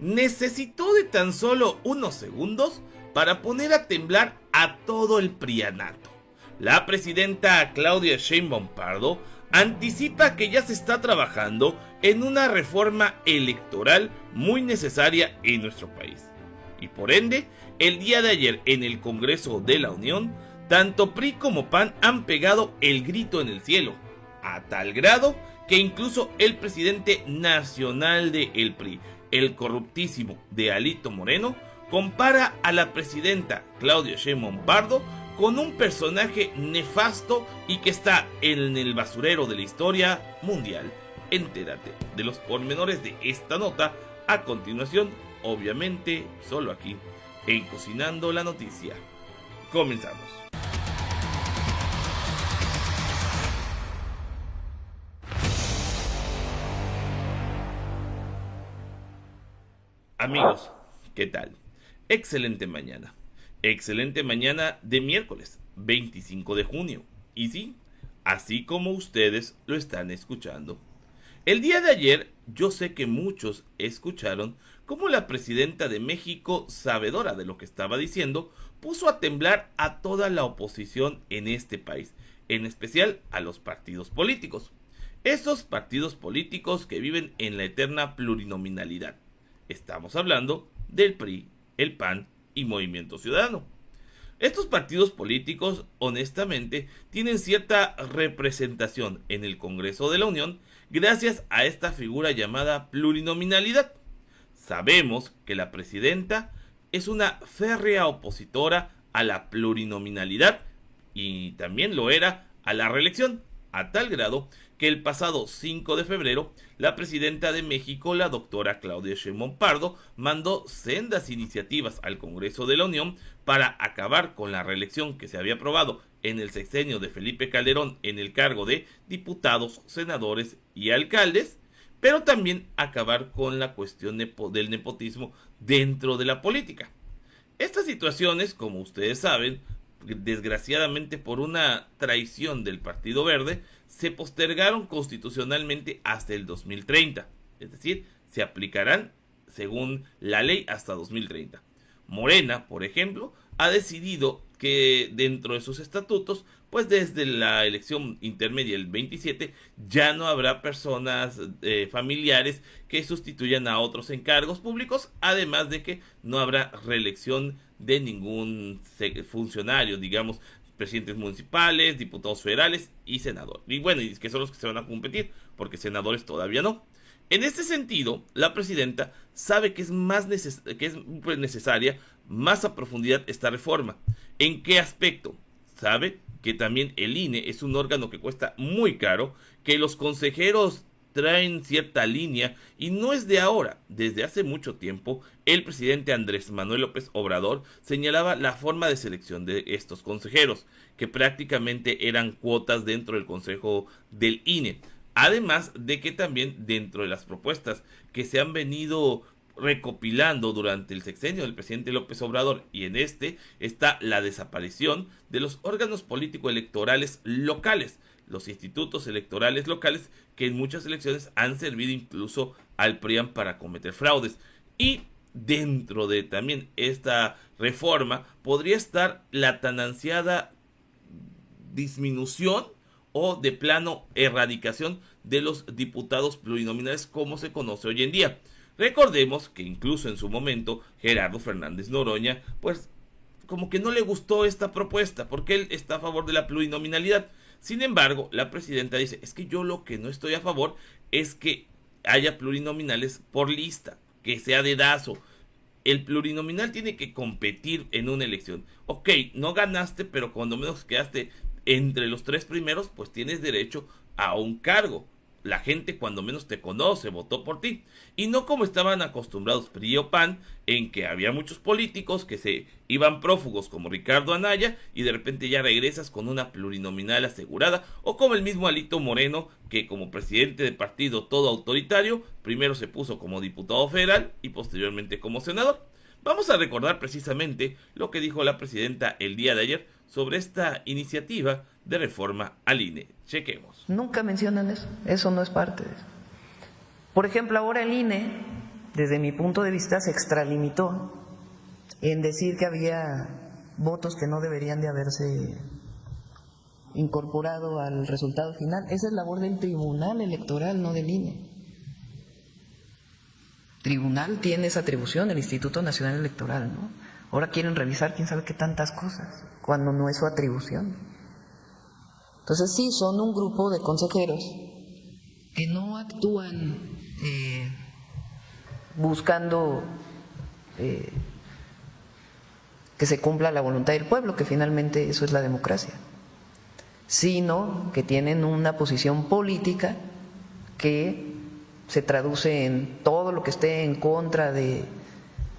necesitó de tan solo unos segundos para poner a temblar a todo el prianato. La presidenta Claudia Sheinbaum Pardo anticipa que ya se está trabajando en una reforma electoral muy necesaria en nuestro país. Y por ende, el día de ayer en el Congreso de la Unión, tanto PRI como PAN han pegado el grito en el cielo, a tal grado que incluso el presidente nacional del PRI, el corruptísimo de Alito Moreno, compara a la presidenta Claudia Sheinbaum Pardo con un personaje nefasto y que está en el basurero de la historia mundial. Entérate de los pormenores de esta nota a continuación, obviamente solo aquí, en Cocinando la Noticia. Comenzamos. Amigos, ¿qué tal? Excelente mañana. Excelente mañana de miércoles 25 de junio. Y sí, así como ustedes lo están escuchando. El día de ayer yo sé que muchos escucharon cómo la presidenta de México, sabedora de lo que estaba diciendo, puso a temblar a toda la oposición en este país, en especial a los partidos políticos. Esos partidos políticos que viven en la eterna plurinominalidad. Estamos hablando del PRI, el PAN y Movimiento Ciudadano. Estos partidos políticos, honestamente, tienen cierta representación en el Congreso de la Unión gracias a esta figura llamada plurinominalidad. Sabemos que la presidenta es una férrea opositora a la plurinominalidad y también lo era a la reelección, a tal grado que el pasado 5 de febrero, la presidenta de México, la doctora Claudia Sheinbaum Pardo, mandó sendas iniciativas al Congreso de la Unión para acabar con la reelección que se había aprobado en el sexenio de Felipe Calderón en el cargo de diputados, senadores y alcaldes, pero también acabar con la cuestión del nepotismo dentro de la política. Estas situaciones, como ustedes saben, desgraciadamente por una traición del Partido Verde, se postergaron constitucionalmente hasta el 2030. Es decir, se aplicarán según la ley hasta 2030. Morena, por ejemplo, ha decidido que dentro de sus estatutos, pues desde la elección intermedia del 27, ya no habrá personas familiares que sustituyan a otros encargos públicos, además de que no habrá reelección de ningún funcionario, digamos, presidentes municipales, diputados federales y senadores. Y bueno, y que son los que se van a competir, porque senadores todavía no. En este sentido, la presidenta sabe que es necesaria más a profundidad esta reforma. ¿En qué aspecto? Sabe que también el INE es un órgano que cuesta muy caro, que los consejeros traen cierta línea y no es de ahora. Desde hace mucho tiempo, el presidente Andrés Manuel López Obrador señalaba la forma de selección de estos consejeros, que prácticamente eran cuotas dentro del consejo del INE. Además de que también dentro de las propuestas que se han venido recopilando durante el sexenio del presidente López Obrador y en este está la desaparición de los órganos político-electorales locales, los institutos electorales locales que en muchas elecciones han servido incluso al PRIAN para cometer fraudes. Y dentro de también esta reforma podría estar la tan ansiada disminución o de plano erradicación de los diputados plurinominales como se conoce hoy en día. Recordemos que incluso en su momento Gerardo Fernández Noroña pues como que no le gustó esta propuesta porque él está a favor de la plurinominalidad. Sin embargo, la presidenta dice, es que yo lo que no estoy a favor es que haya plurinominales por lista, que sea dedazo. El plurinominal tiene que competir en una elección. Ok, no ganaste, pero cuando menos quedaste entre los 3 primeros, pues tienes derecho a un cargo. La gente cuando menos te conoce, votó por ti. Y no como estaban acostumbrados PRI o PAN, en que había muchos políticos que se iban prófugos como Ricardo Anaya y de repente ya regresas con una plurinominal asegurada, o como el mismo Alito Moreno, que como presidente de partido todo autoritario, primero se puso como diputado federal y posteriormente como senador. Vamos a recordar precisamente lo que dijo la presidenta el día de ayer sobre esta iniciativa de reforma al INE. Chequemos. Nunca mencionan eso no es parte de eso. Por ejemplo, ahora el INE desde mi punto de vista, se extralimitó en decir que había votos que no deberían de haberse incorporado al resultado final. Esa es labor del Tribunal Electoral, no del INE. El Tribunal tiene esa atribución, el Instituto Nacional Electoral, ¿no? Ahora quieren revisar quién sabe qué tantas cosas, cuando no es su atribución. Entonces sí, son un grupo de consejeros que no actúan buscando que se cumpla la voluntad del pueblo, que finalmente eso es la democracia, sino que tienen una posición política que se traduce en todo lo que esté en contra de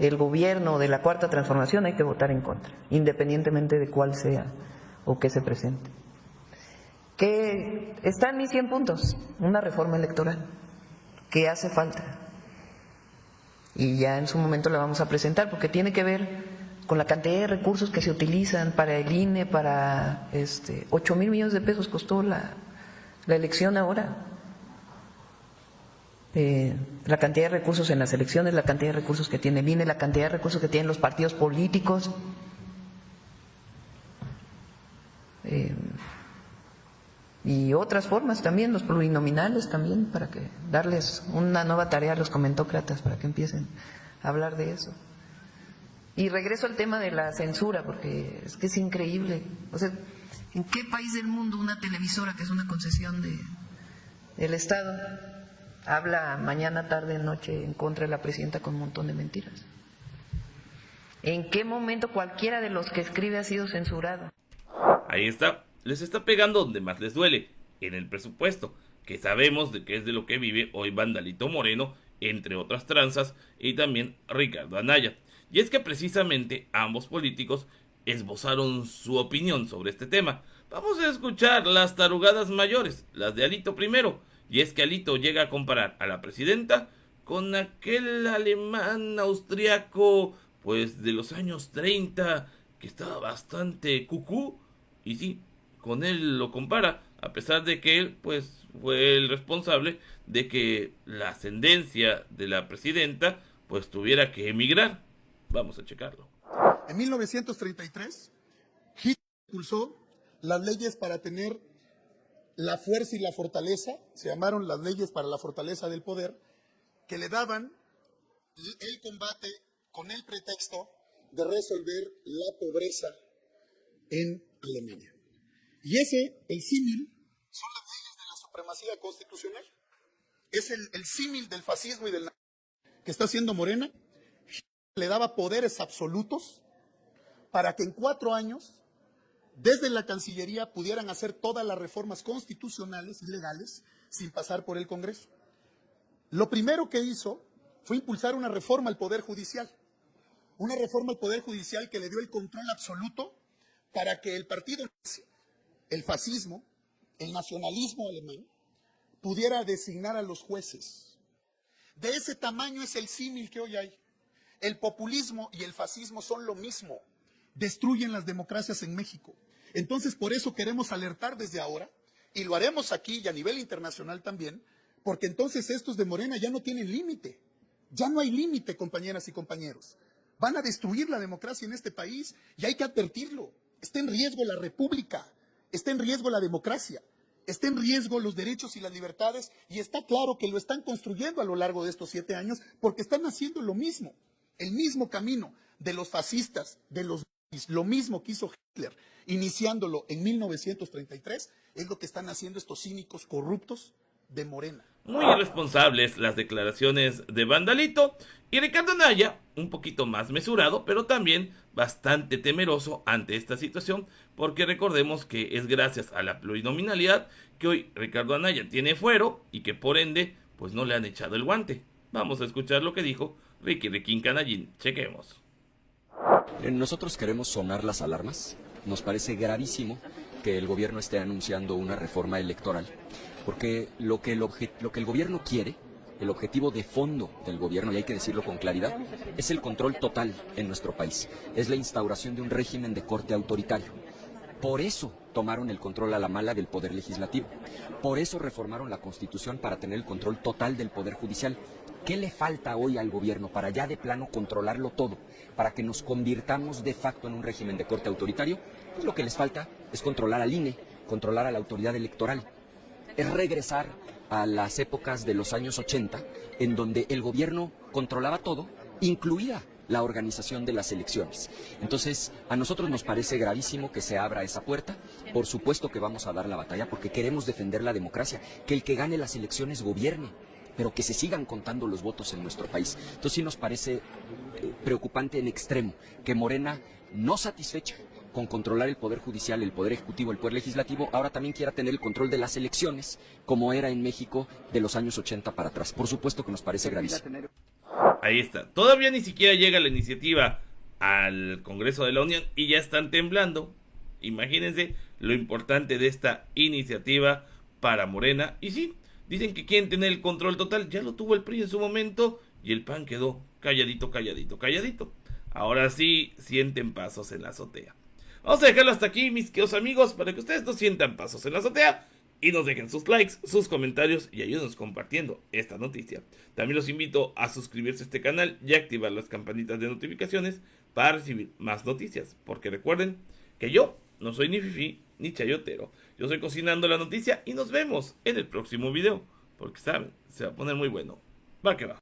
el gobierno, de la Cuarta Transformación, hay que votar en contra, independientemente de cuál sea o qué se presente. Que está en mis 100 puntos, una reforma electoral que hace falta y ya en su momento la vamos a presentar porque tiene que ver con la cantidad de recursos que se utilizan para el INE, para 8,000 millones de pesos costó la elección ahora. La cantidad de recursos en las elecciones, la cantidad de recursos que tiene el INE, la cantidad de recursos que tienen los partidos políticos. Y otras formas también, los plurinominales también, para que darles una nueva tarea a los comentócratas para que empiecen a hablar de eso. Y regreso al tema de la censura, porque es que es increíble. O sea, ¿en qué país del mundo una televisora, que es una concesión del Estado, habla mañana, tarde, noche en contra de la presidenta con un montón de mentiras? ¿En qué momento cualquiera de los que escribe ha sido censurado? Ahí está, les está pegando donde más les duele, en el presupuesto, que sabemos de qué es de lo que vive hoy Vandalito Moreno, entre otras tranzas, y también Ricardo Anaya. Y es que precisamente ambos políticos esbozaron su opinión sobre este tema. Vamos a escuchar las tarugadas mayores, las de Alito primero. Y es que Alito llega a comparar a la presidenta con aquel alemán austriaco, pues de los años 30, que estaba bastante cucú. Y sí, con él lo compara, a pesar de que él, pues, fue el responsable de que la ascendencia de la presidenta, pues, tuviera que emigrar. Vamos a checarlo. En 1933, Hitler impulsó las leyes para tener la fuerza y la fortaleza, se llamaron las leyes para la fortaleza del poder, que le daban el combate con el pretexto de resolver la pobreza en Alemania. Y el símil, son las leyes de la supremacía constitucional. Es el símil del fascismo y del que está haciendo Morena. Le daba poderes absolutos para que en 4 años, desde la Cancillería, pudieran hacer todas las reformas constitucionales y legales sin pasar por el Congreso. Lo primero que hizo fue impulsar una reforma al Poder Judicial. Una reforma al Poder Judicial que le dio el control absoluto para que el partido nazi, el fascismo, el nacionalismo alemán, pudiera designar a los jueces. De ese tamaño es el símil que hoy hay. El populismo y el fascismo son lo mismo, destruyen las democracias en México. Entonces, por eso queremos alertar desde ahora, y lo haremos aquí y a nivel internacional también, porque entonces estos de Morena ya no tienen límite. Ya no hay límite, compañeras y compañeros. Van a destruir la democracia en este país y hay que advertirlo. Está en riesgo la república, está en riesgo la democracia, está en riesgo los derechos y las libertades, y está claro que lo están construyendo a lo largo de estos 7 años porque están haciendo lo mismo. El mismo camino de los fascistas, de los nazis, lo mismo que hizo Hitler, iniciándolo en 1933, es lo que están haciendo estos cínicos corruptos de Morena. Muy irresponsables las declaraciones de Vandalito, y Ricardo Anaya, un poquito más mesurado, pero también bastante temeroso ante esta situación, porque recordemos que es gracias a la plurinominalidad que hoy Ricardo Anaya tiene fuero y que por ende, pues no le han echado el guante. Vamos a escuchar lo que dijo Riquín Canallín. Chequemos. Nosotros queremos sonar las alarmas. Nos parece gravísimo que el gobierno esté anunciando una reforma electoral, porque lo que el gobierno quiere, el objetivo de fondo del gobierno, y hay que decirlo con claridad, es el control total en nuestro país. Es la instauración de un régimen de corte autoritario. Por eso tomaron el control a la mala del Poder Legislativo. Por eso reformaron la Constitución para tener el control total del Poder Judicial. ¿Qué le falta hoy al gobierno para ya de plano controlarlo todo? Para que nos convirtamos de facto en un régimen de corte autoritario. Pues lo que les falta es controlar al INE, controlar a la autoridad electoral. Es regresar a las épocas de los años 80, en donde el gobierno controlaba todo, incluida la organización de las elecciones. Entonces, a nosotros nos parece gravísimo que se abra esa puerta. Por supuesto que vamos a dar la batalla porque queremos defender la democracia, que el que gane las elecciones gobierne, pero que se sigan contando los votos en nuestro país. Entonces sí nos parece preocupante en extremo que Morena, no satisfecha con controlar el Poder Judicial, el Poder Ejecutivo, el Poder Legislativo, ahora también quiera tener el control de las elecciones, como era en México de los años 80 para atrás. Por supuesto que nos parece gravísimo. Ahí está. Todavía ni siquiera llega la iniciativa al Congreso de la Unión y ya están temblando. Imagínense lo importante de esta iniciativa para Morena. Y sí, dicen que quieren tener el control total. Ya lo tuvo el PRI en su momento y el PAN quedó calladito, calladito, calladito. Ahora sí sienten pasos en la azotea. Vamos a dejarlo hasta aquí, mis queridos amigos, para que ustedes no sientan pasos en la azotea y nos dejen sus likes, sus comentarios y ayúdenos compartiendo esta noticia. También los invito a suscribirse a este canal y activar las campanitas de notificaciones para recibir más noticias, porque recuerden que yo no soy ni fifí ni chayotero. Yo soy Cocinando la Noticia y nos vemos en el próximo video, porque saben, se va a poner muy bueno. Va que va.